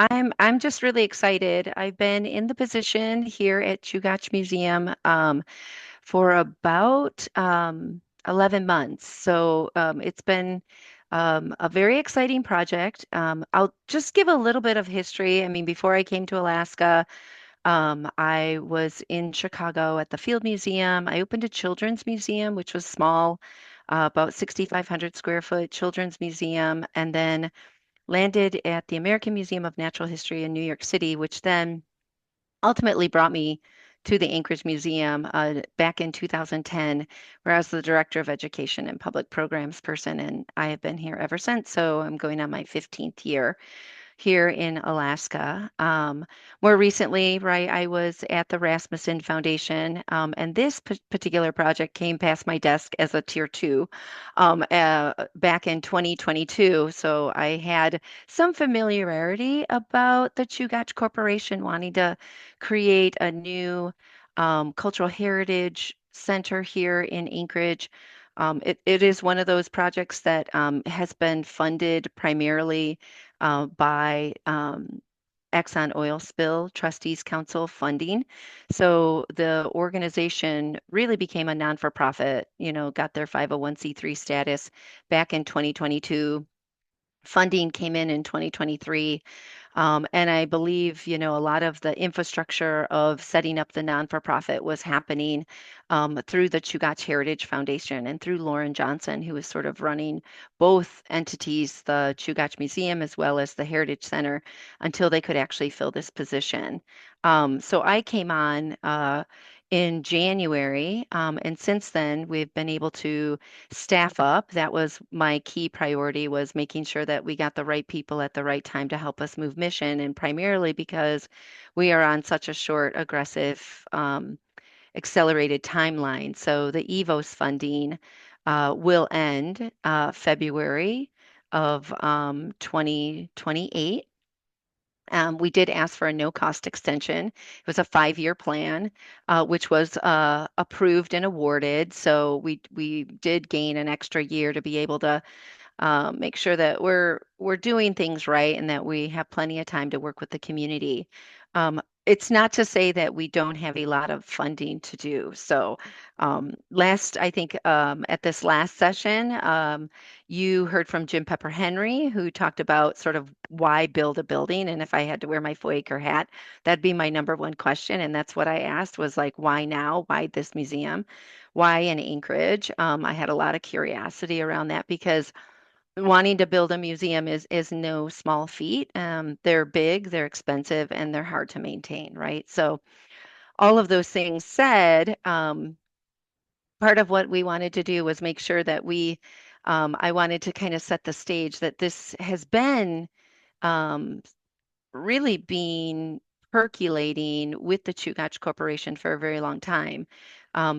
I'm just really excited. I've been in the position here at Chugach Museum for about 11 months. So it's been a very exciting project. I'll just give a little bit of history. I mean, before I came to Alaska, I was in Chicago at the Field Museum. I opened a children's museum, which was small, about 6,500 square foot children's museum, and then landed at the American Museum of Natural History in New York City, which then ultimately brought me to the Anchorage Museum back in 2010, where I was the Director of Education and Public Programs person, and I have been here ever since. So I'm going on my 15th year here in Alaska. More recently, right, I was at the Rasmussen Foundation, and this particular project came past my desk as a tier two back in 2022. So I had some familiarity about the Chugach Corporation wanting to create a new cultural heritage center here in Anchorage. It is one of those projects that has been funded primarily by Exxon Oil Spill Trustees Council funding. So the organization really became a non-for-profit, got their 501(c)(3) status back in 2022. Funding came in 2023. And I believe, a lot of the infrastructure of setting up the non-for-profit was happening through the Chugach Heritage Foundation and through Lauren Johnson, who was sort of running both entities, the Chugach Museum as well as the Heritage Center, until they could actually fill this position. So I came on in January, and since then we've been able to staff up. That was my key priority, was making sure that we got the right people at the right time to help us move mission, and primarily because we are on such a short, aggressive, accelerated timeline. So the EVOS funding will end February of 2028. We did ask for a no-cost extension. It was a 5-year plan, which was approved and awarded. So we did gain an extra year to be able to make sure that we're doing things right and that we have plenty of time to work with the community. It's not to say that we don't have a lot of funding to do. So I think at this last session, you heard from Jim Pepper Henry, who talked about sort of why build a building. And if I had to wear my FOIACre hat, that'd be my number one question. And that's what I asked, was like, why now? Why this museum? Why in Anchorage? I had a lot of curiosity around that because wanting to build a museum is no small feat. They're big, they're expensive, and they're hard to maintain, right? So all of those things said, part of what we wanted to do was make sure that I wanted to kind of set the stage that this has been um, really been percolating with the Chugach Corporation for a very long time.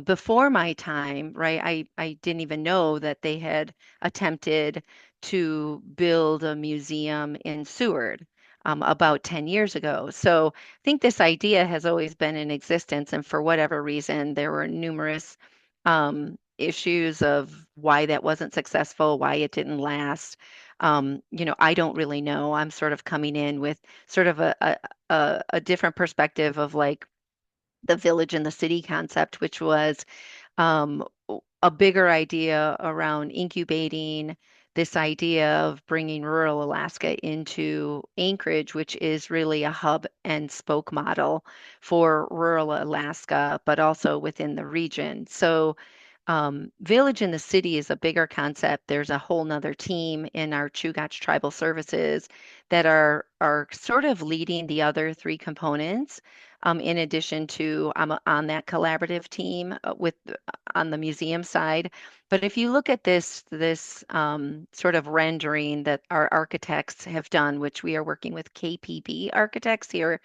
Before my time, right, I didn't even know that they had attempted to build a museum in Seward. About 10 years ago. So I think this idea has always been in existence, and for whatever reason, there were numerous issues of why that wasn't successful, why it didn't last. I don't really know. I'm sort of coming in with sort of a different perspective of like the village and the city concept, which was um, a bigger idea around incubating this idea of bringing rural Alaska into Anchorage, which is really a hub and spoke model for rural Alaska, but also within the region. So village in the city is a bigger concept. There's a whole nother team in our Chugach Tribal Services that are sort of leading the other three components. In addition to, I'm on that collaborative team on the museum side. But if you look at this sort of rendering that our architects have done, which we are working with KPB architects here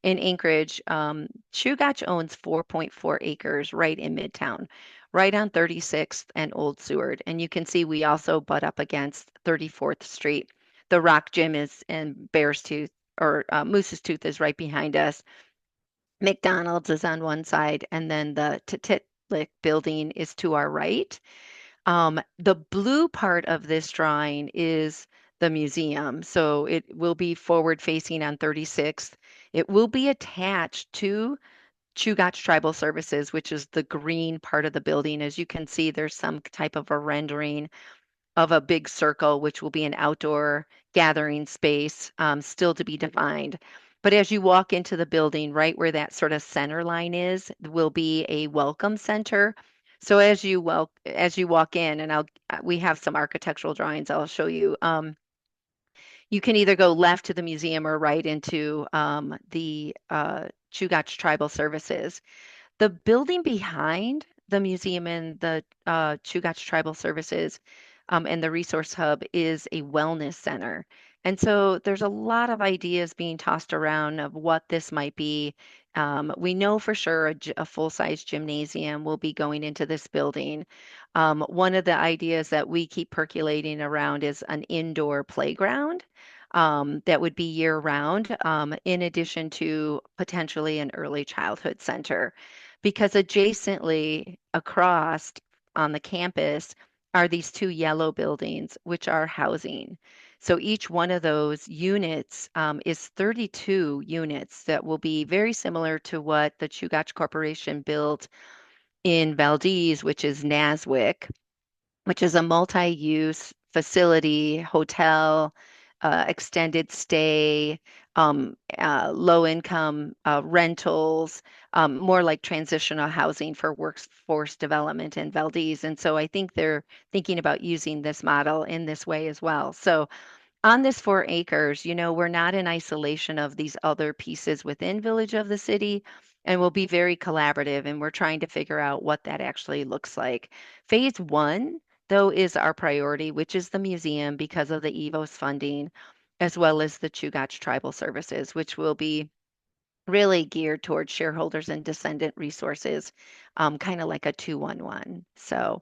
in Anchorage, Chugach owns 4.4 acres right in Midtown, right on 36th and Old Seward. And you can see we also butt up against 34th Street. The Rock Gym is in Bear's Tooth, or Moose's Tooth is right behind us. McDonald's is on one side, and then the Titlick building is to our right. The blue part of this drawing is the museum. So it will be forward facing on 36th. It will be attached to Chugach Tribal Services, which is the green part of the building. As you can see, there's some type of a rendering of a big circle, which will be an outdoor gathering space, still to be defined. But as you walk into the building, right where that sort of center line is, will be a welcome center. So as you walk in, and we have some architectural drawings I'll show you. You can either go left to the museum or right into the Chugach Tribal Services. The building behind the museum and the Chugach Tribal Services and the Resource Hub is a wellness center. And so there's a lot of ideas being tossed around of what this might be. We know for sure a full-size gymnasium will be going into this building. One of the ideas that we keep percolating around is an indoor playground. That would be year round, in addition to potentially an early childhood center because adjacently across on the campus are these two yellow buildings, which are housing. So each one of those units is 32 units that will be very similar to what the Chugach Corporation built in Valdez, which is Naswick, which is a multi-use facility, hotel, extended stay, low-income rentals, more like transitional housing for workforce development in Valdez. And so I think they're thinking about using this model in this way as well. So on this 4 acres, we're not in isolation of these other pieces within Village of the City, and we'll be very collaborative, and we're trying to figure out what that actually looks like. Phase one, though, is our priority, which is the museum because of the EVOS funding, as well as the Chugach Tribal Services, which will be really geared towards shareholders and descendant resources, kind of like a 2-1-1. So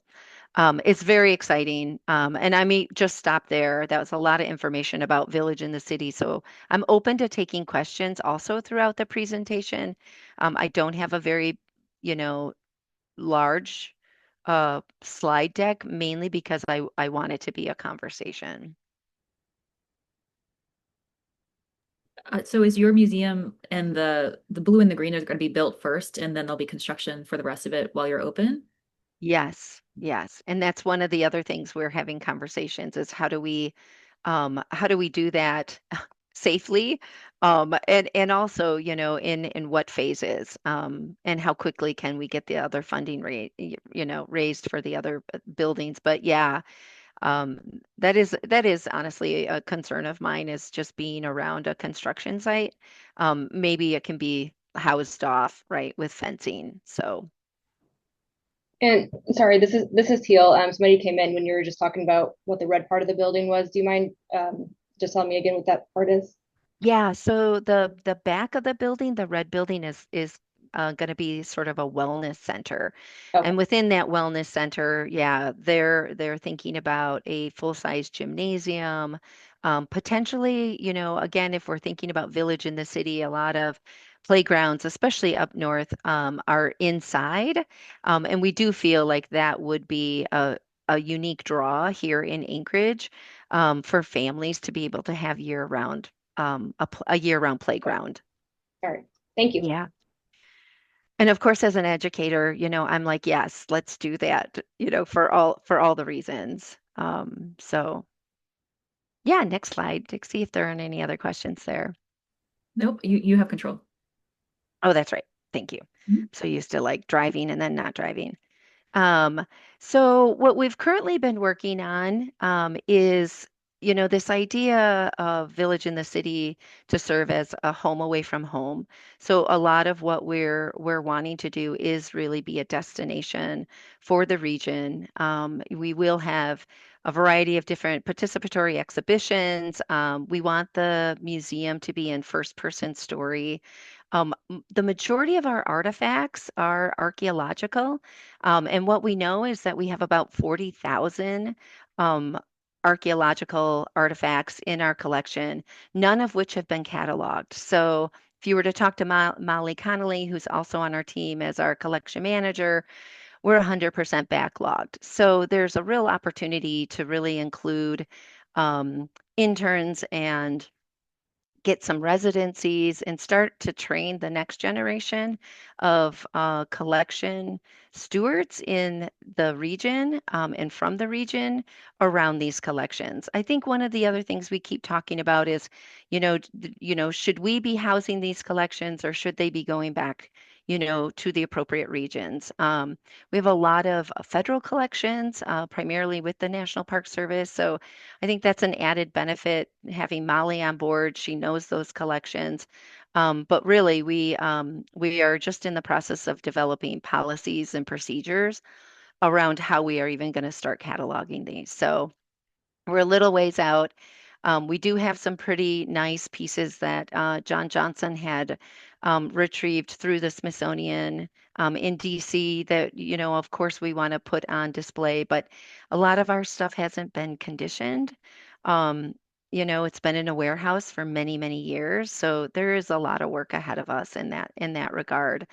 it's very exciting. And I may just stop there. That was a lot of information about Village in the City. So I'm open to taking questions also throughout the presentation. I don't have a very, you know, large slide deck, mainly because I want it to be a conversation. So is your museum and the blue and the green are going to be built first, and then there'll be construction for the rest of it while you're open? Yes, yes. And that's one of the other things we're having conversations is how do we do that safely? And also, in what phases, and how quickly can we get the other funding rate, raised for the other buildings. But yeah, that is honestly a concern of mine is just being around a construction site. Maybe it can be housed off, right, with fencing. So And sorry, this is Teal. Somebody came in when you were just talking about what the red part of the building was. Do you mind just telling me again what that part is? yeah, so the back of the building, the red building is going to be sort of a wellness center. Okay. And within that wellness center, yeah, they're thinking about a full-size gymnasium. Potentially, again, if we're thinking about village in the city, a lot of playgrounds, especially up north, are inside. And we do feel like that would be a unique draw here in Anchorage, for families to be able to have year-round a year-round Okay. playground. All right. Thank you. Yeah. And of course, as an educator, I'm like, yes, let's do that, for all the reasons. So yeah, next slide to see if there are any other questions there. Nope, you have control. Oh, that's right. Thank you. Mhm. So used to like driving and then not driving. Um, so what we've currently been working on is, this idea of village in the city to serve as a home away from home. So a lot of what we're wanting to do is really be a destination for the region. We will have a variety of different participatory exhibitions. We want the museum to be in first person story. The majority of our artifacts are archaeological. And what we know is that we have about 40,000 um, archaeological artifacts in our collection, none of which have been cataloged. So if you were to talk to Molly Connolly, who's also on our team as our collection manager, we're 100% backlogged. So there's a real opportunity to really include um, interns and get some residencies and start to train the next generation of collection stewards in the region and from the region around these collections. I think one of the other things we keep talking about is, should we be housing these collections or should they be going back, to the appropriate regions? We have a lot of federal collections, primarily with the National Park Service. So I think that's an added benefit having Molly on board. She knows those collections. But really, we are just in the process of developing policies and procedures around how we are even going to start cataloging these. So we're a little ways out. We do have some pretty nice pieces that John Johnson had retrieved through the Smithsonian in DC that, of course, we want to put on display, but a lot of our stuff hasn't been conditioned. Um, it's been in a warehouse for many, many years, so there is a lot of work ahead of us in that regard.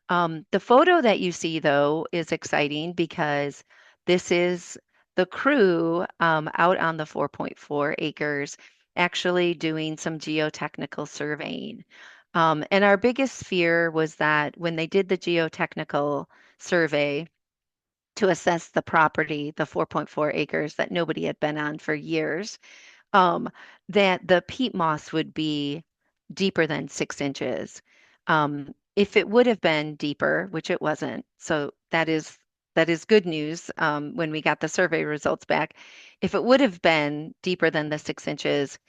The photo that you see, though, is exciting because this is the crew out on the 4.4 acres actually doing some geotechnical surveying. And our biggest fear was that when they did the geotechnical survey to assess the property, the 4.4 acres that nobody had been on for years, um, that the peat moss would be deeper than 6 inches. If it would have been deeper, which it wasn't, so that is good news when we got the survey results back. If it would have been deeper than the 6 inches,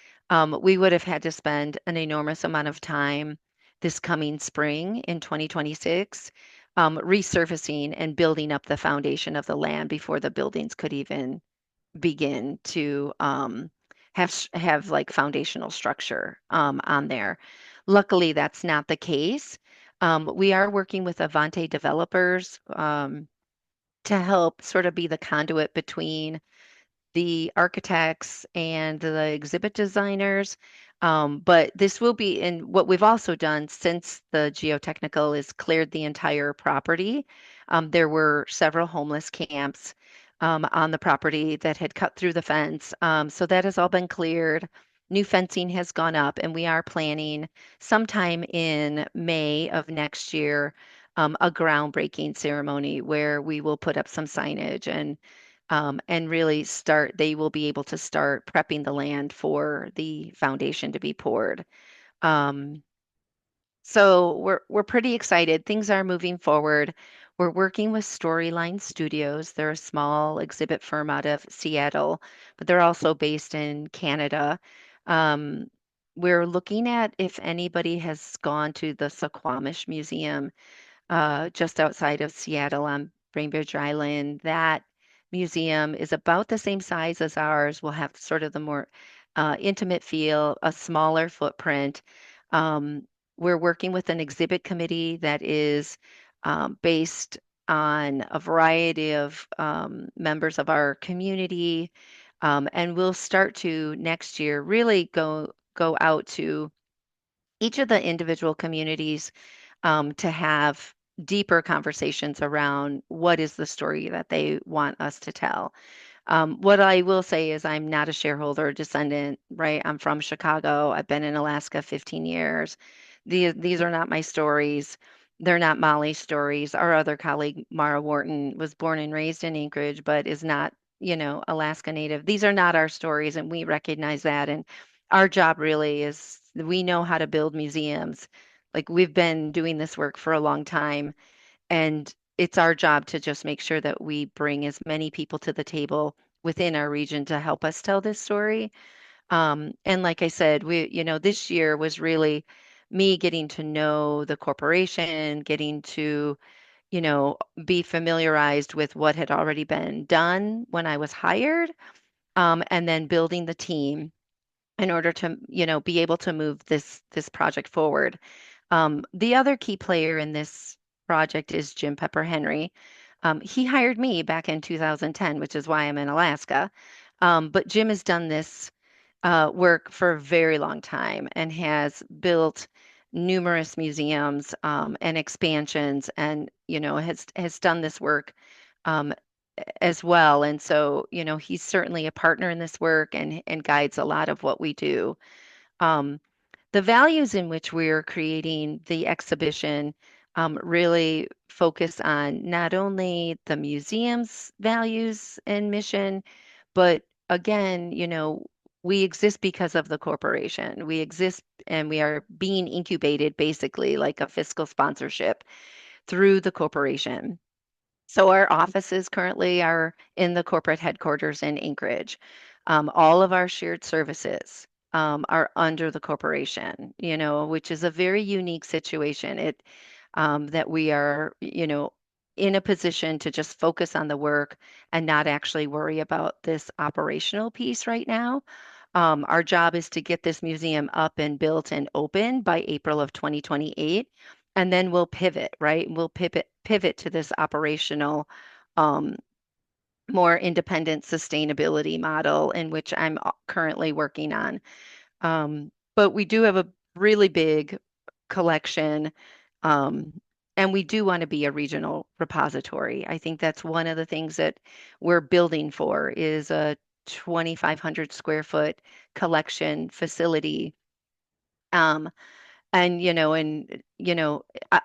we would have had to spend an enormous amount of time this coming spring in 2026 resurfacing and building up the foundation of the land before the buildings could even begin to have like foundational structure on there. Luckily, that's not the case. We are working with Avante developers to help sort of be the conduit between the architects and the exhibit designers. But this will be in what we've also done since the geotechnical is cleared the entire property. There were several homeless camps on the property that had cut through the fence. So that has all been cleared. New fencing has gone up, and we are planning sometime in May of next year a groundbreaking ceremony where we will put up some signage and really they will be able to start prepping the land for the foundation to be poured. Um, so we're pretty excited. Things are moving forward. We're working with Storyline Studios. They're a small exhibit firm out of Seattle, but they're also based in Canada. Um, we're looking at if anybody has gone to the Suquamish Museum just outside of Seattle on Bainbridge Island. That museum is about the same size as ours. We'll have sort of the more intimate feel, a smaller footprint. Um, we're working with an exhibit committee that is based on a variety of members of our community. And we'll start to next year really go out to each of the individual communities to have deeper conversations around what is the story that they want us to tell. What I will say is I'm not a shareholder or descendant, right? I'm from Chicago. I've been in Alaska 15 years. These are not my stories. They're not Molly's stories. Our other colleague, Mara Wharton, was born and raised in Anchorage, but is not, Alaska native. These are not our stories, and we recognize that. And our job really is we know how to build museums. Like we've been doing this work for a long time, and it's our job to just make sure that we bring as many people to the table within our region to help us tell this story. And like I said, this year was really me getting to know the corporation, getting to, you know, be familiarized with what had already been done when I was hired, and then building the team in order to, be able to move this project forward. The other key player in this project is Jim Pepper Henry. He hired me back in 2010, which is why I'm in Alaska. But Jim has done this work for a very long time and has built numerous museums and expansions, and has done this work um, as well. And so, he's certainly a partner in this work and guides a lot of what we do. Um, the values in which we're creating the exhibition really focus on not only the museum's values and mission, but again, we exist because of the corporation. We exist and we are being incubated basically like a fiscal sponsorship through the corporation. So our offices currently are in the corporate headquarters in Anchorage. All of our shared services are under the corporation, which is a very unique situation. That we are, in a position to just focus on the work and not actually worry about this operational piece right now. Our job is to get this museum up and built and open by April of 2028, and then we'll pivot, right? We'll pivot to this operational, um, more independent sustainability model in which I'm currently working on. But we do have a really big collection, um, and we do want to be a regional repository. I think that's one of the things that we're building for is a 2,500 square foot collection facility. Um,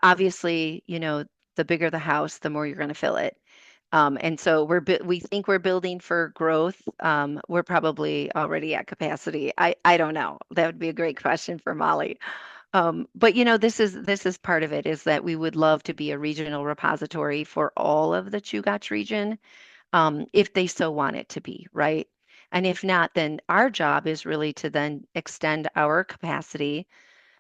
obviously, the bigger the house, the more you're going to fill it. And so we think we're building for growth. We're probably already at capacity. I don't know. That would be a great question for Molly. But this is part of it is that we would love to be a regional repository for all of the Chugach region, if they so want it to be, right? And if not, then our job is really to then extend our capacity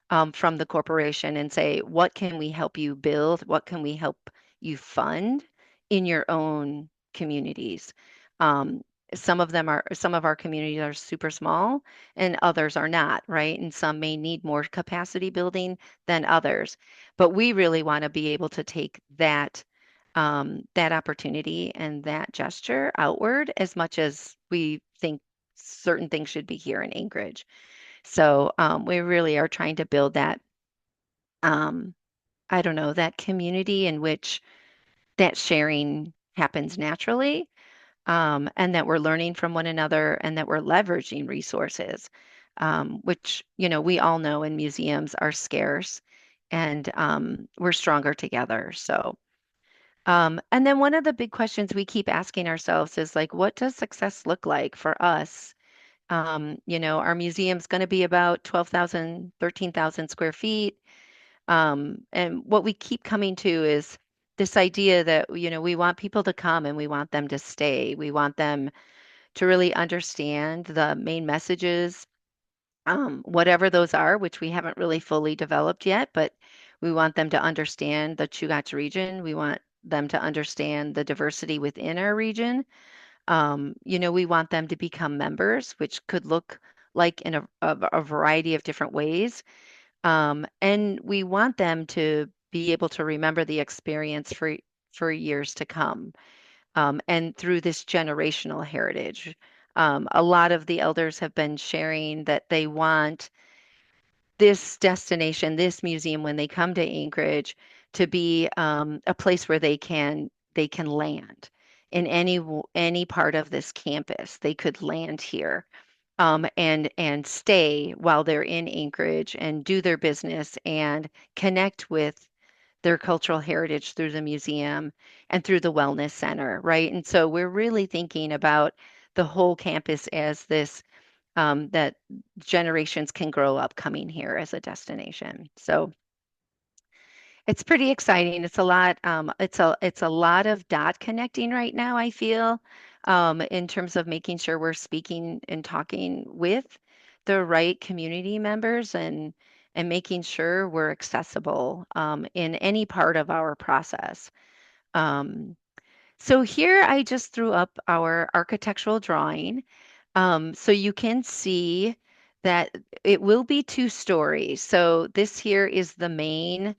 from the corporation and say, what can we help you build? What can we help you fund in your own communities? Um, some of our communities are super small and others are not, right? And some may need more capacity building than others. But we really want to be able to take that opportunity and that gesture outward as much as we think certain things should be here in Anchorage. So we really are trying to build that, um, I don't know, that community in which that sharing happens naturally, and that we're learning from one another and that we're leveraging resources, which, we all know in museums are scarce and we're stronger together. So, and then one of the big questions we keep asking ourselves is like, what does success look like for us? Our museum's going to be about 12,000, 13,000 square feet. And what we keep coming to is this idea that, we want people to come and we want them to stay. We want them to really understand the main messages, whatever those are, which we haven't really fully developed yet, but we want them to understand the Chugach region. We want them to understand the diversity within our region. We want them to become members, which could look like in a variety of different ways. And we want them to be able to remember the experience for years to come. And through this generational heritage. A lot of the elders have been sharing that they want this destination, this museum, when they come to Anchorage, to be a place where they can land in any part of this campus. They could land here, and stay while they're in Anchorage and do their business and connect with their cultural heritage through the museum and through the wellness center, right? And so we're really thinking about the whole campus as this, that generations can grow up coming here as a destination. So it's pretty exciting. It's a lot of dot connecting right now, I feel, in terms of making sure we're speaking and talking with the right community members and making sure we're accessible in any part of our process. Um, so here I just threw up our architectural drawing. So you can see that it will be 2 stories. So this here is the main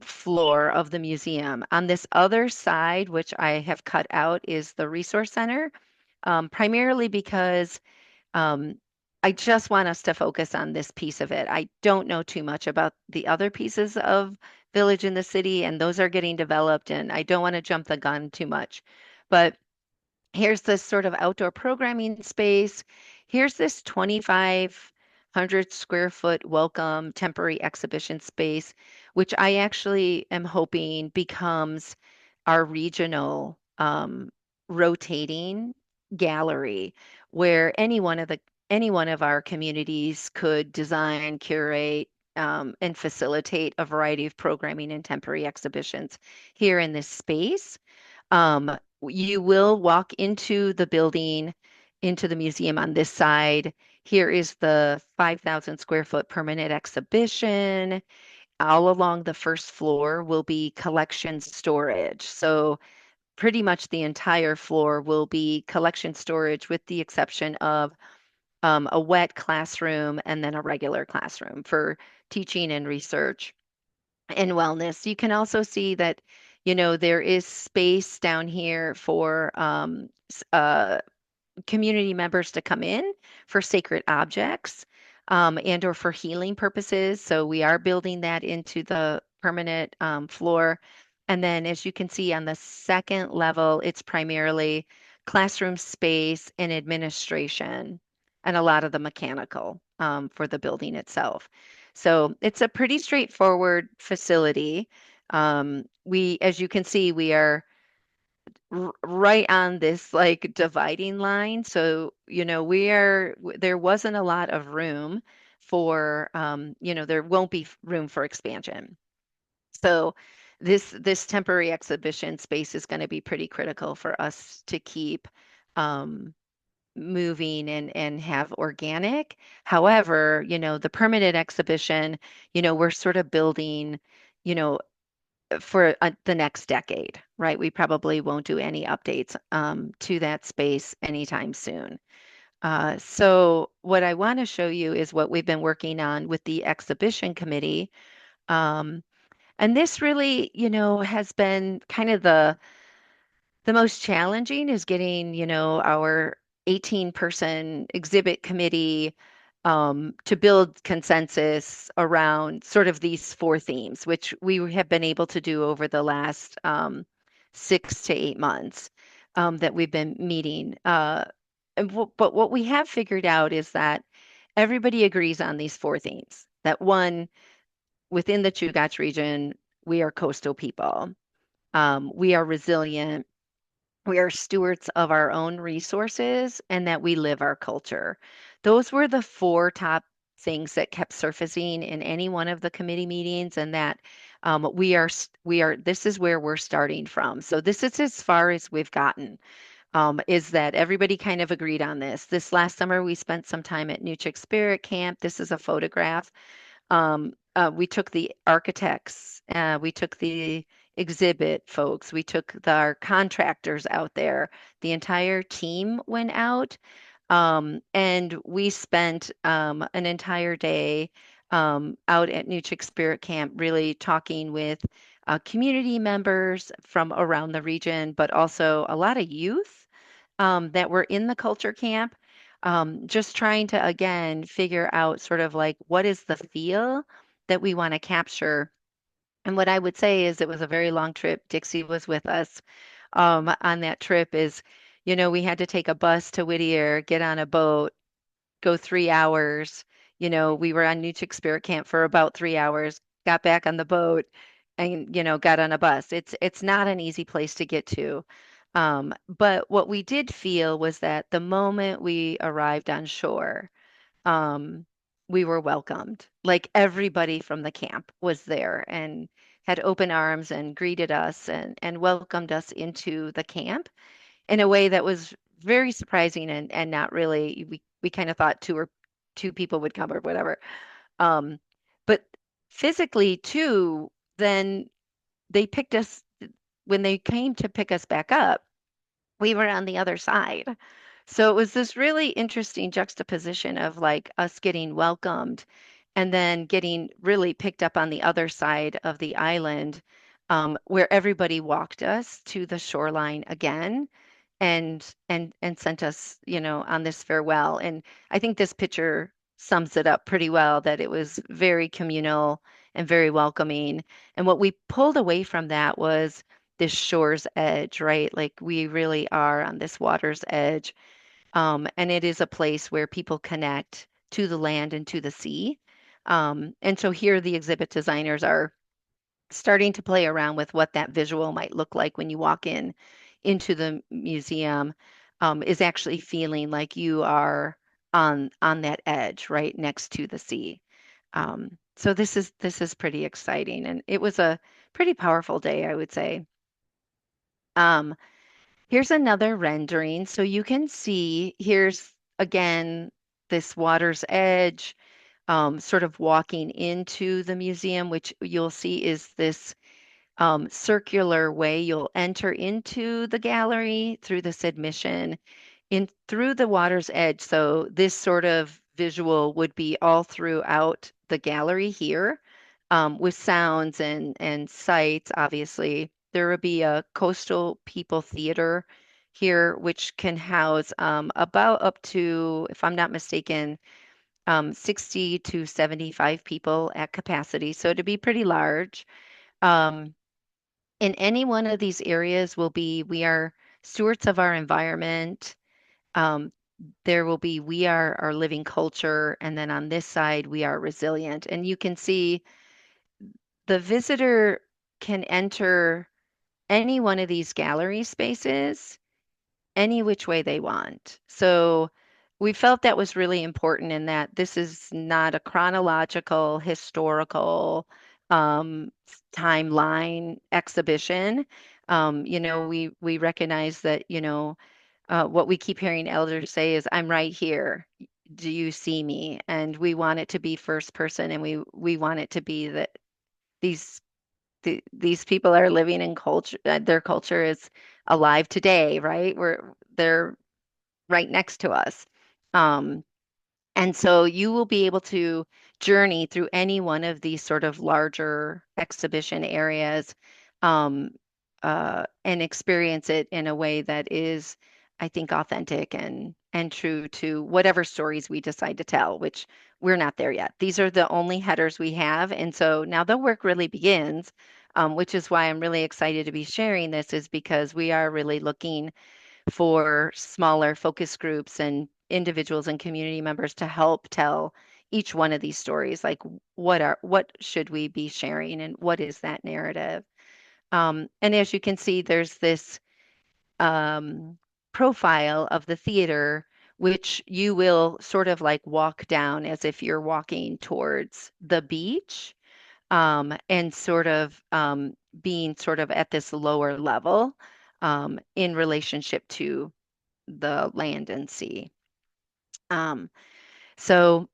floor of the museum. On this other side, which I have cut out, is the resource center, primarily because um, I just want us to focus on this piece of it. I don't know too much about the other pieces of Village in the City, and those are getting developed, and I don't want to jump the gun too much. But here's this sort of outdoor programming space. Here's this 2,500 square foot welcome temporary exhibition space, which I actually am hoping becomes our regional rotating gallery where any one of our communities could design, curate, and facilitate a variety of programming and temporary exhibitions here in this space. Um, you will walk into the building, into the museum on this side. Here is the 5,000 square foot permanent exhibition. All along the first floor will be collection storage. So pretty much the entire floor will be collection storage with the exception of a wet classroom and then a regular classroom for teaching and research and wellness. You can also see that, there is space down here for community members to come in for sacred objects and or for healing purposes. So we are building that into the permanent floor. And then as you can see on the second level, it's primarily classroom space and administration and a lot of the mechanical for the building itself. So it's a pretty straightforward facility. As you can see, we are right on this like dividing line. So, there wasn't a lot of room for, there won't be room for expansion. So this temporary exhibition space is going to be pretty critical for us to keep um, moving and have organic. However, the permanent exhibition, we're sort of building, you know, for the next decade, right? We probably won't do any updates to that space anytime soon. So what I want to show you is what we've been working on with the exhibition committee. Um, and this really, has been kind of the most challenging is getting, our 18-person exhibit committee to build consensus around sort of these four themes, which we have been able to do over the last 6 to 8 months that we've been meeting. But what we have figured out is that everybody agrees on these four themes. That one, within the Chugach region, we are coastal people. We are resilient, we are stewards of our own resources, and that we live our culture. Those were the four top things that kept surfacing in any one of the committee meetings, and that this is where we're starting from. So this is as far as we've gotten. Is that everybody kind of agreed on this. This last summer, we spent some time at Chugach Spirit Camp. This is a photograph. We took the architects, we took the exhibit folks, we took our contractors out there. The entire team went out, and we spent an entire day out at Chugach Spirit Camp, really talking with community members from around the region, but also a lot of youth that were in the culture camp, just trying to again figure out sort of like what is the feel that we want to capture. And what I would say is it was a very long trip. Dixie was with us on that trip. We had to take a bus to Whittier, get on a boat, go 3 hours. We were on Newchick Spirit Camp for about 3 hours, got back on the boat and, got on a bus. It's not an easy place to get to. But what we did feel was that the moment we arrived on shore, um, we were welcomed. Like everybody from the camp was there and had open arms and greeted us and welcomed us into the camp in a way that was very surprising and not really we kind of thought two people would come or whatever. Um, but physically too, then they picked us when they came to pick us back up, we were on the other side. So it was this really interesting juxtaposition of like us getting welcomed and then getting really picked up on the other side of the island, where everybody walked us to the shoreline again and sent us, on this farewell. And I think this picture sums it up pretty well that it was very communal and very welcoming. And what we pulled away from that was this shore's edge, right? Like we really are on this water's edge. And it is a place where people connect to the land and to the sea. And so here the exhibit designers are starting to play around with what that visual might look like when you walk in into the museum, is actually feeling like you are on that edge right next to the sea. So this is pretty exciting, and it was a pretty powerful day, I would say. Um, Here's another rendering. So you can see here's again this water's edge, sort of walking into the museum, which you'll see is this circular way. You'll enter into the gallery through this admission in through the water's edge. So this sort of visual would be all throughout the gallery here, with sounds and sights. Obviously, there would be a coastal people theater here, which can house about up to, if I'm not mistaken, 60 to 75 people at capacity. So to be pretty large. Um, in any one of these areas will be, we are stewards of our environment. Um, there will be, we are our living culture. And then on this side, we are resilient. And you can see the visitor can enter any one of these gallery spaces any which way they want. So we felt that was really important in that this is not a chronological, historical timeline exhibition. We recognize that, what we keep hearing elders say is, "I'm right here. Do you see me?" And we want it to be first person, and we want it to be that these these people are living in culture. Their culture is alive today, right? They're right next to us. Um, and so you will be able to journey through any one of these sort of larger exhibition areas, um, and experience it in a way that is, I think, authentic and true to whatever stories we decide to tell, which we're not there yet. These are the only headers we have. And so now the work really begins, which is why I'm really excited to be sharing this, is because we are really looking for smaller focus groups and individuals and community members to help tell each one of these stories. Like, what should we be sharing, and what is that narrative? And as you can see, there's this um, profile of the theater, which you will sort of like walk down as if you're walking towards the beach, and sort of being sort of at this lower level, in relationship to the land and sea. Um, so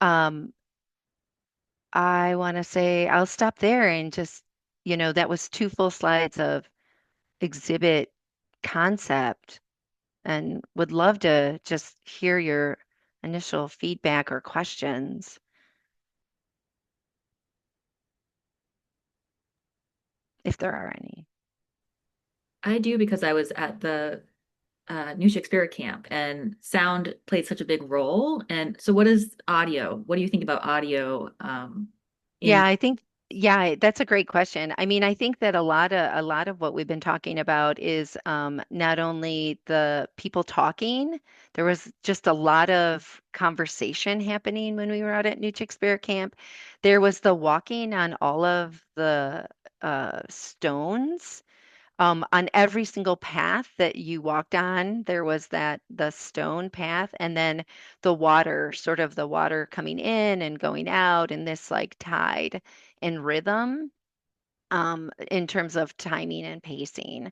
I want to say I'll stop there and just, that was two full slides of exhibit concept, and would love to just hear your initial feedback or questions, if there are any. I do because I was at the New Shakespeare camp and sound played such a big role. And so what is audio? What do you think about audio Yeah, in I think yeah, that's a great question. I mean, I think that a lot of what we've been talking about is, not only the people talking. There was just a lot of conversation happening when we were out at New Shakespeare Camp. There was the walking on all of the stones. On every single path that you walked on, there was the stone path, and then the water, sort of the water coming in and going out, and this like tide and rhythm, in terms of timing and pacing.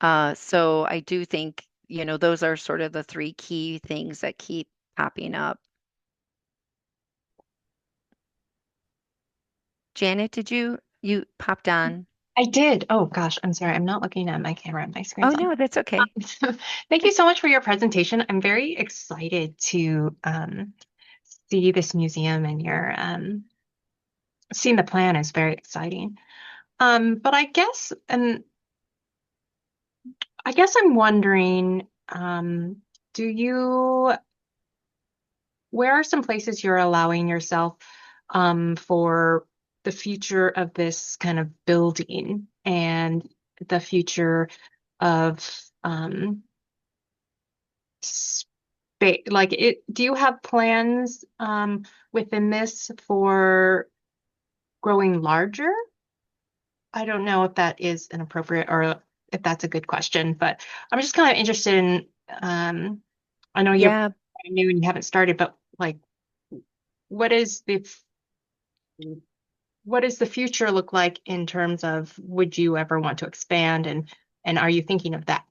So I do think, those are sort of the three key things that keep popping up. Janet, did you popped on? I did. Oh gosh, I'm sorry. I'm not looking at my camera. My Oh screen's on. no, that's okay. Thank you so much for your presentation. I'm very excited to see this museum and your seeing the plan is very exciting. But I guess I'm wondering, do you where are some places you're allowing yourself for the future of this kind of building? And the future of like do you have plans within this for growing larger? I don't know if that is an appropriate or if that's a good question, but I'm just kind of interested in I know you're Yeah. new and you haven't started, but like what is the future look like in terms of would you ever want to expand and are you thinking of that?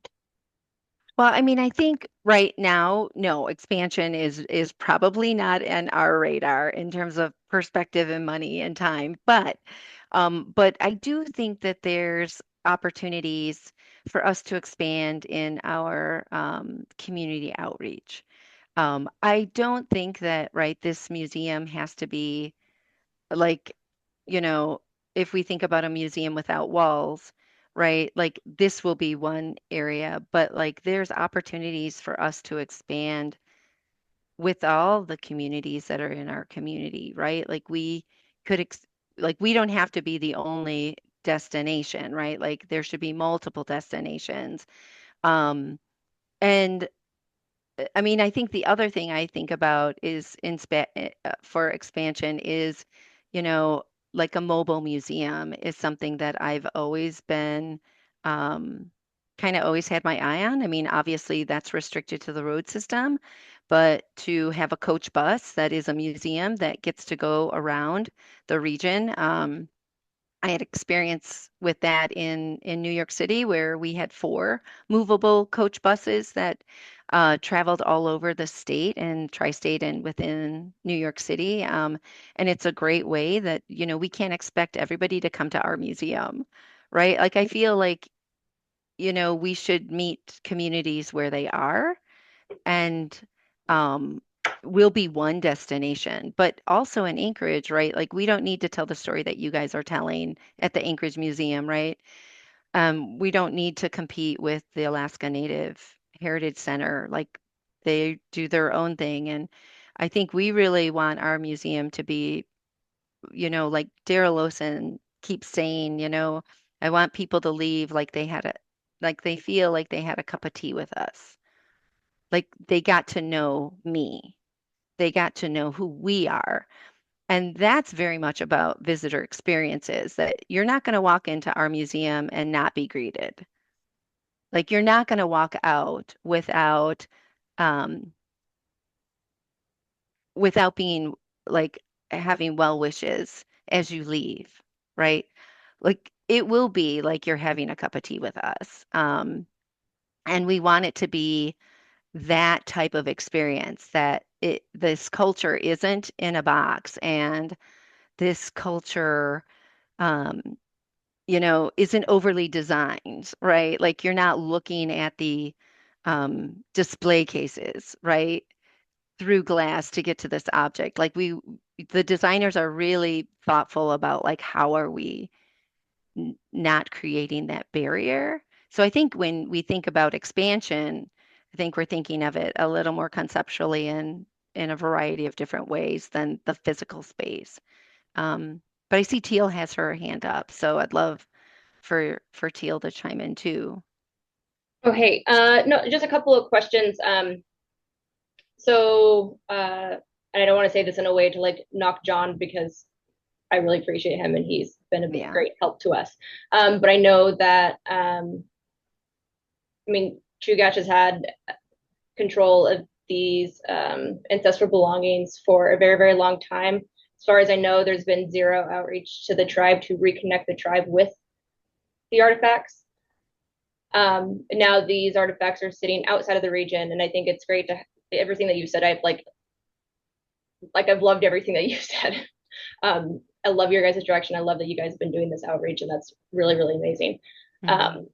Well, I mean, I think right now, no, expansion is probably not in our radar in terms of perspective and money and time. But I do think that there's opportunities for us to expand in our community outreach. I don't think that, right, this museum has to be like, you know, if we think about a museum without walls, right, like this will be one area, but like there's opportunities for us to expand with all the communities that are in our community, right? Like we could, like we don't have to be the only destination, right? Like there should be multiple destinations. Um, and I mean, I think the other thing I think about is for expansion is, you know, like a mobile museum is something that I've always been um, kind of always had my eye on. I mean, obviously that's restricted to the road system, but to have a coach bus that is a museum that gets to go around the region. I had experience with that in New York City, where we had four movable coach buses that traveled all over the state and tri-state and within New York City. And it's a great way that, you know, we can't expect everybody to come to our museum, right? Like I feel like, you know, we should meet communities where they are and um, we'll be one destination, but also in Anchorage, right? Like we don't need to tell the story that you guys are telling at the Anchorage Museum, right? We don't need to compete with the Alaska Native Heritage Center. Like they do their own thing. And I think we really want our museum to be, you know, like Daryl Lawson keeps saying, you know, I want people to leave like they feel like they had a cup of tea with us. Like they got to know me. They got to know who we are. And that's very much about visitor experiences that you're not going to walk into our museum and not be greeted. Like you're not going to walk out um, without being like having well wishes as you leave, right? Like it will be like you're having a cup of tea with us. And we want it to be that type of experience that this culture isn't in a box and this culture um, you know, isn't overly designed, right? Like you're not looking at the display cases, right, through glass to get to this object. The designers are really thoughtful about like how are we not creating that barrier. So I think when we think about expansion, I think we're thinking of it a little more conceptually and in a variety of different ways than the physical space. But I see Teal has her hand up, so I'd love for Teal to chime in too. Okay, no, just a couple of questions. And I don't want to say this in a way to like knock John because I really appreciate him and he's been a Yeah. great help to us. But I know that I mean, Chugach has had control of these ancestral belongings for a very, very long time. As far as I know, there's been zero outreach to the tribe to reconnect the tribe with the artifacts. Now these artifacts are sitting outside of the region, and I think it's great to everything that you said. I've loved everything that you said. I love your guys' direction. I love that you guys have been doing this outreach, and that's really, really amazing. Mhm.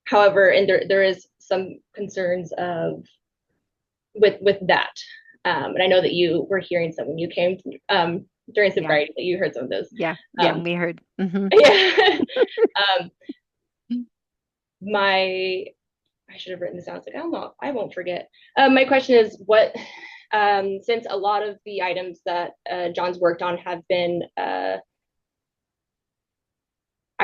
However, and there is some concerns of with that. And I know that you were hearing some when you came during Yeah. sobriety, that you heard some of those. Yeah. Yeah. Um, We heard. yeah. um, my I should have written this down. It's like, oh no, I won't forget. My question is what since a lot of the items that John's worked on have been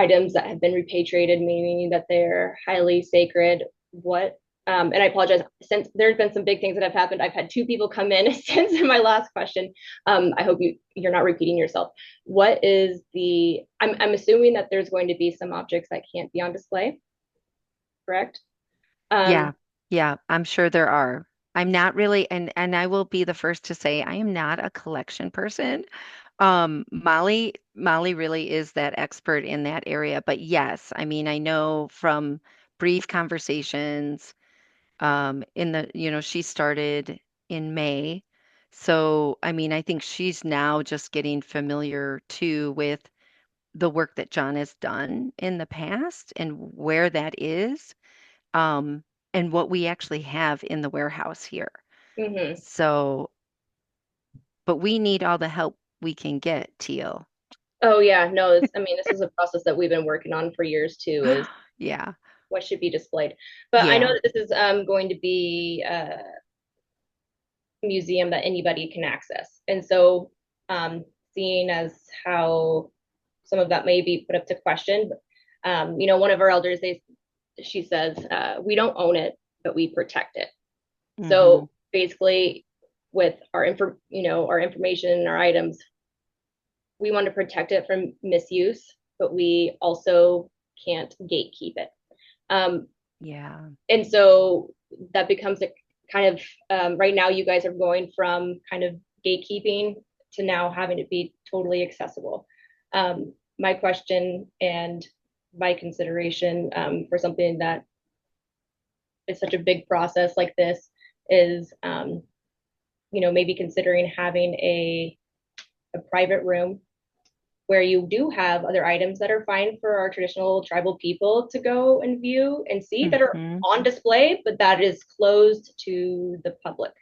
items that have been repatriated, meaning that they're highly sacred. What and I apologize, since there's been some big things that have happened. I've had two people come in since my last question. I hope you're not repeating yourself. What is the? I'm assuming that there's going to be some objects that can't be on display, correct? Yeah, yeah, I'm sure there are. I'm not really, and I will be the first to say I am not a collection person. Molly really is that expert in that area. But yes, I mean, I know from brief conversations, she started in May. So, I mean, I think she's now just getting familiar too with the work that John has done in the past and where that is, um, and what we actually have in the warehouse here. Mm-hmm. So, but we need all the help we can get, Teal. Oh yeah, no, I mean, this is a process that we've been working on for years too, is Yeah, what should be displayed. But I know yeah. that this is going to be a museum that anybody can access. And so seeing as how some of that may be put up to question, one of our elders, she says, we don't own it, but we protect it. Mm-hmm. So basically with our information and our items, we want to protect it from misuse, but we also can't gatekeep it. Yeah. And so that becomes a kind of right now you guys are going from kind of gatekeeping to now having it be totally accessible. My question and my consideration for something that is such a big process like this is maybe considering having a private room where you do have other items that are fine for our traditional tribal people to go and view and see that are Mm-hmm. on display, but that is closed to the public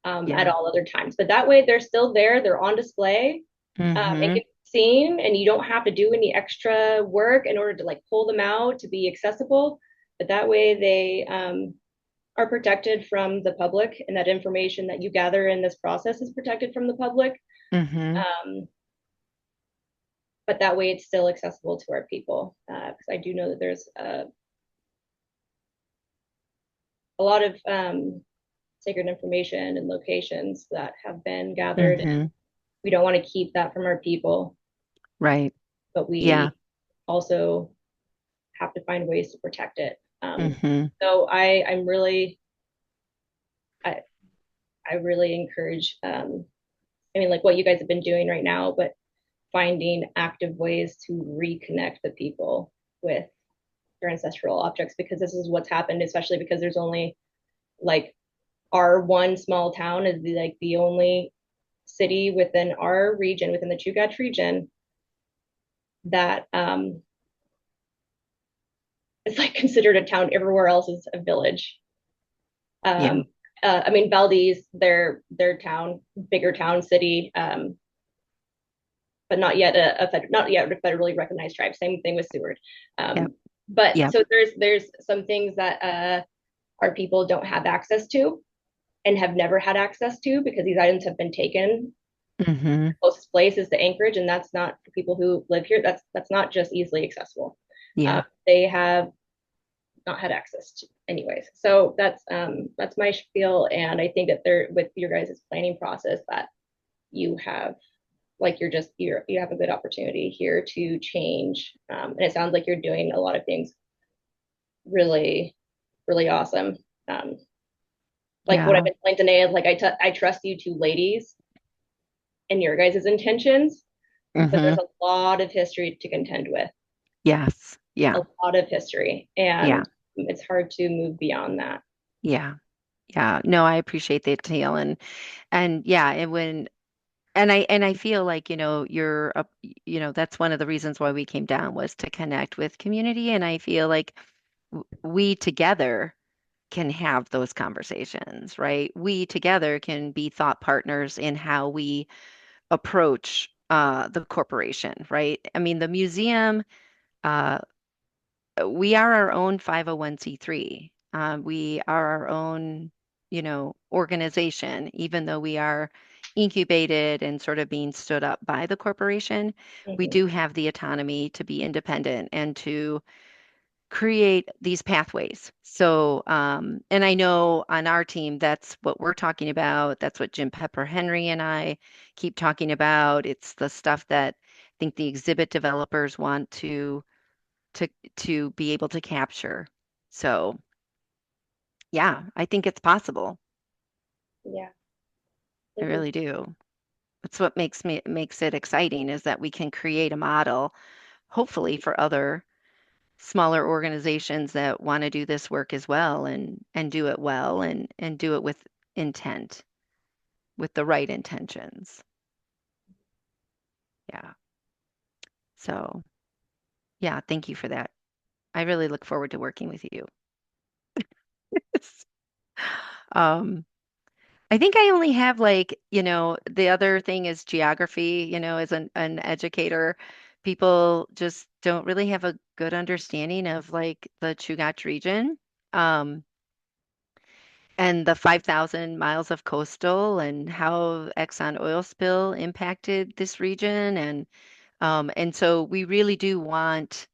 at Yeah. all other times. But that way they're still there, they're on display and Mm-hmm. get seen, and you don't have to do any extra work in order to like pull them out to be accessible. But that way they are protected from the public, and that information that you gather in this process is protected from the public. Mm-hmm. But that way it's still accessible to our people. Because I do know that there's a lot of sacred information and locations that have been gathered, and Mm-hmm. we don't want to keep that from our people, Right. but Yeah. we also have to find ways to protect it. Mm-hmm. So I, I really encourage, I mean, like what you guys have been doing right now, but finding active ways to reconnect the people with their ancestral objects, because this is what's happened, especially because there's only like our one small town is the only city within our region, within the Chugach region, that is like considered a town. Everywhere else is a village. Yeah. Um, I mean, Valdez, their town, bigger town, city, but not yet not yet a federally recognized tribe. Same thing with Seward. Yep. But Yep. so there's some things that our people don't have access to and have never had access to because these items have been taken. Mm-hmm. The closest place is to Anchorage, and that's not for people who live here. That's not just easily accessible. Yeah. They have not had access to anyways. So that's my spiel, and I think that there with your guys' planning process that you have like you have a good opportunity here to change, and it sounds like you're doing a lot of things really really awesome. Like what I've Yeah. been telling today is like I trust you two ladies and your guys' intentions, but Mm-hmm. there's a lot of history to contend with, Yes. a Yeah. lot of history, Yeah. and it's hard to move beyond that. Yeah. Yeah. No, I appreciate that, Teal. And yeah, and I feel like, you're up, that's one of the reasons why we came down was to connect with community. And I feel like we together can have those conversations, right? We together can be thought partners in how we approach the corporation, right? I mean, the museum, uh, we are our own 501(c)(3). We are our own, organization, even though we are incubated and sort of being stood up by the corporation, we Mhm. do have the autonomy to be independent and to create these pathways. So, and I know on our team, that's what we're talking about. That's what Jim Pepper Henry and I keep talking about. It's the stuff that I think the exhibit developers want to to be able to capture. So, yeah, I think it's possible. Yeah. I Thank you. really do. That's what makes it exciting is that we can create a model, hopefully for other smaller organizations that want to do this work as well and do it well and do it with intent, with the right intentions. Yeah. So, yeah, thank you for that. I really look forward to working with you. Um, I think I only have like, the other thing is geography, as an educator, people just don't really have a good understanding of like the Chugach region. Um, and the 5,000 miles of coastal and how Exxon oil spill impacted this region. And so we really do want,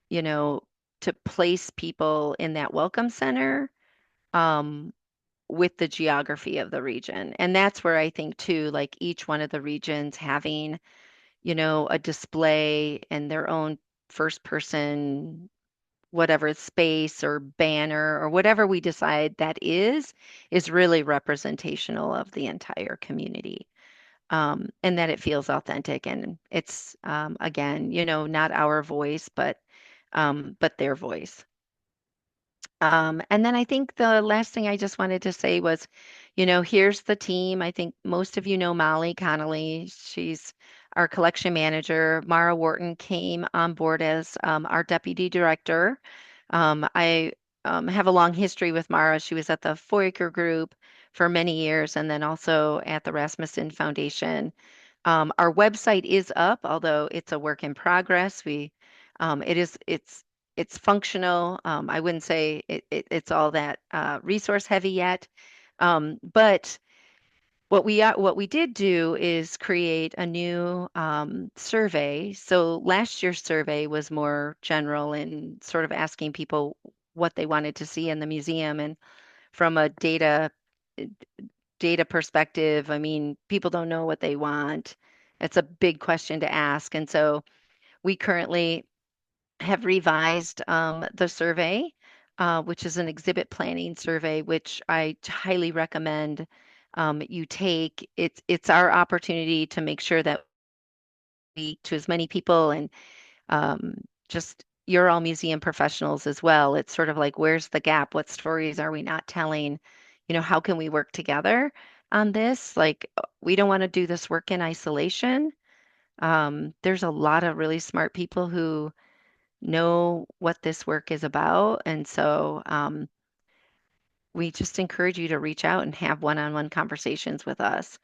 you know, to place people in that welcome center um, with the geography of the region. And that's where I think too, like each one of the regions having, a display and their own first person whatever space or banner or whatever we decide that is really representational of the entire community. And that it feels authentic and it's again, not our voice, but their voice. And then I think the last thing I just wanted to say was, here's the team. I think most of you know Molly Connolly. She's our collection manager. Mara Wharton came on board as our deputy director. I have a long history with Mara. She was at the Foraker Group for many years and then also at the Rasmussen Foundation. Our website is up, although it's a work in progress. It's functional. I wouldn't say it's all that resource heavy yet. But what we did do is create a new survey. So last year's survey was more general and sort of asking people what they wanted to see in the museum. And from a data perspective, I mean, people don't know what they want. It's a big question to ask. And so we currently have revised the survey, which is an exhibit planning survey, which I highly recommend you take. It's our opportunity to make sure that we to as many people and um, just you're all museum professionals as well. It's sort of like where's the gap? What stories are we not telling? How can we work together on this? Like we don't want to do this work in isolation. There's a lot of really smart people who know what this work is about. And so we just encourage you to reach out and have one-on-one conversations with us.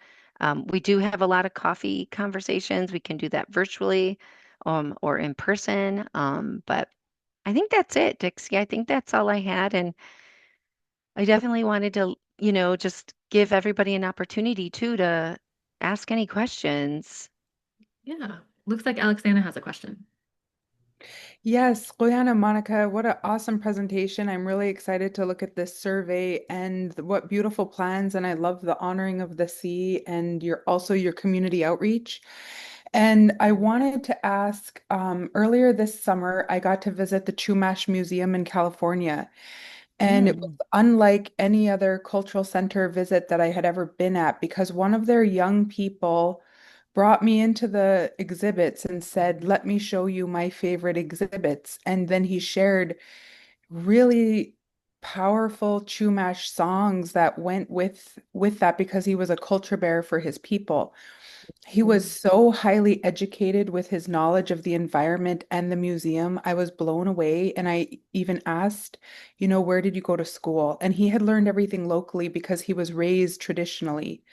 We do have a lot of coffee conversations. We can do that virtually or in person. But I think that's it, Dixie. I think that's all I had. And I definitely wanted to, just give everybody an opportunity too to ask any questions. Yeah. Looks like Alexandra has a question. Yes, Goyana, Monica, what an awesome presentation. I'm really excited to look at this survey and what beautiful plans. And I love the honoring of the sea and your community outreach. And I wanted to ask, earlier this summer, I got to visit the Chumash Museum in California. And it was Mm. unlike any other cultural center visit that I had ever been at because one of their young people brought me into the exhibits and said, "Let me show you my favorite exhibits." And then he shared really powerful Chumash songs that went with that because he was a culture bearer for his people. He was so highly educated with his knowledge of the environment and the museum. I was blown away. And I even asked, where did you go to school? And he had learned everything locally because he was raised traditionally.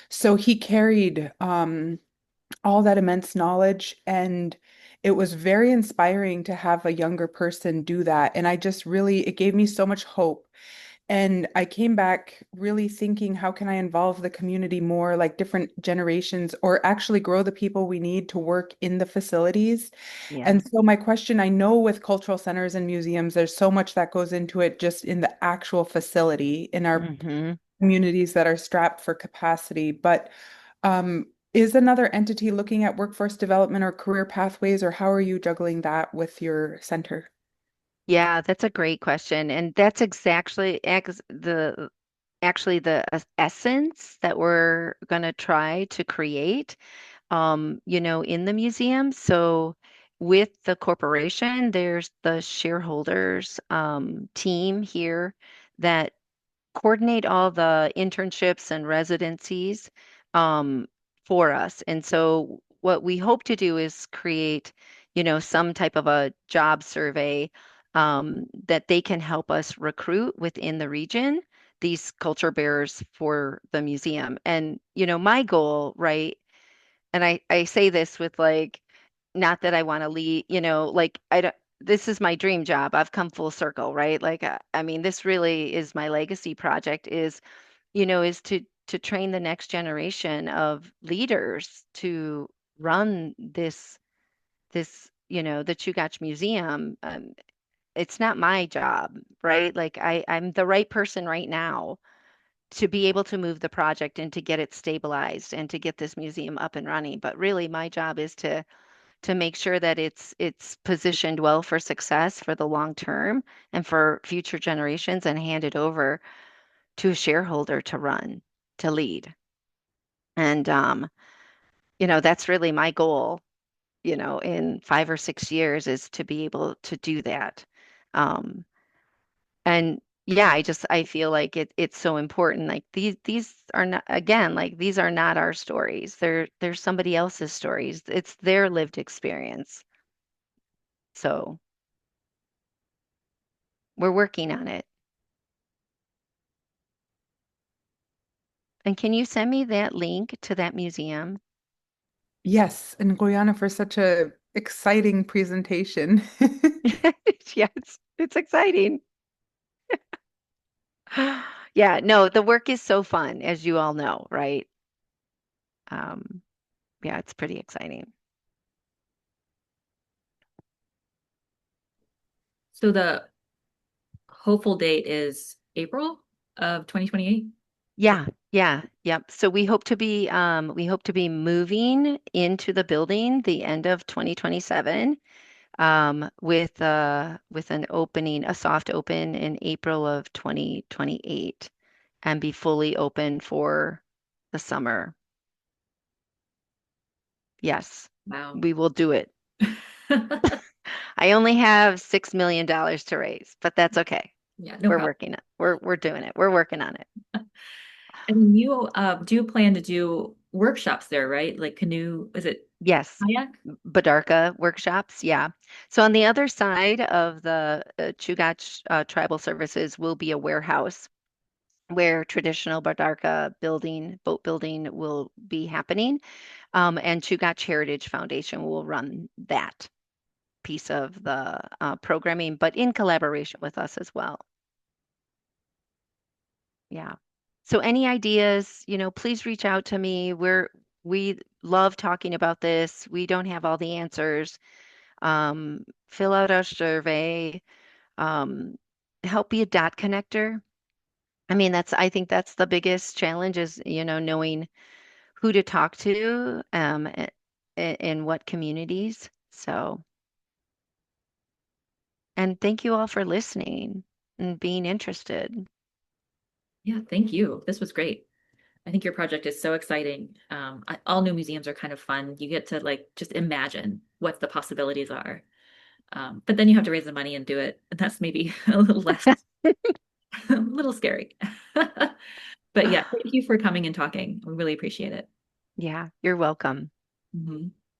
So he carried all that immense knowledge. And it was very inspiring to have a younger person do that. And it gave me so much hope. And I came back really thinking, how can I involve the community more, like different generations, or actually grow the people we need to work in the facilities? Yeah. And so my question, I know with cultural centers and museums, there's so much that goes into it just in the actual facility in our Hmm. communities that are strapped for capacity. But is another entity looking at workforce development or career pathways, or how are you juggling that with your center? Yeah, that's a great question. And that's exactly the essence that we're going to try to create, in the museum. So with the corporation, there's the shareholders team here that coordinate all the internships and residencies um, for us. And so what we hope to do is create, some type of a job survey that they can help us recruit within the region, these culture bearers for the museum. And, my goal, right? And I say this with like, not that I want to lead, like I don't, this is my dream job. I've come full circle, right? Like, I mean, this really is my legacy project is to train the next generation of leaders to run the Chugach Museum. It's not my job, right? Like I'm the right person right now to be able to move the project and to get it stabilized and to get this museum up and running. But really, my job is to make sure that it's positioned well for success for the long term and for future generations and hand it over to a shareholder to run, to lead. And that's really my goal, in 5 or 6 years is to be able to do that. Um, and yeah, I feel like it's so important. Like these are not, again, like these are not our stories. They're somebody else's stories. It's their lived experience. So we're working on it. And can you send me that link to that museum? Yes, and Guyana for such a exciting presentation. Yes, it's exciting. Yeah, no, the work is so fun, as you all know, right? Um, yeah, it's pretty exciting. So the hopeful date is April of 2028. Yeah, yeah, yep. So we hope to be moving into the building the end of 2027, with an opening, a soft open in April of 2028, and be fully open for the summer. Yes, Wow. we will do it. I only have $6 million to raise, but that's okay. Yeah, no We're problem. working it. We're doing it. We're working on it. And you do plan to do workshops there, right? Like canoe, is it Yes, kayak? Badarka workshops. Yeah. So on the other side of the Chugach Tribal Services will be a warehouse where traditional Badarka boat building will be happening. And Chugach Heritage Foundation will run that piece of the programming, but in collaboration with us as well. Yeah. So any ideas, please reach out to me. We love talking about this. We don't have all the answers. Fill out our survey. Um, help be a dot connector. I mean, I think that's the biggest challenge is, knowing who to talk to, in what communities. So, and thank you all for listening and being interested. Yeah, thank you. This was great. I think your project is so exciting. All new museums are kind of fun. You get to like just imagine what the possibilities are. But then you have to raise the money and do it. And that's maybe a little less, a little scary. But yeah, thank you for coming and talking. We really appreciate it. Yeah, you're welcome. Mhm.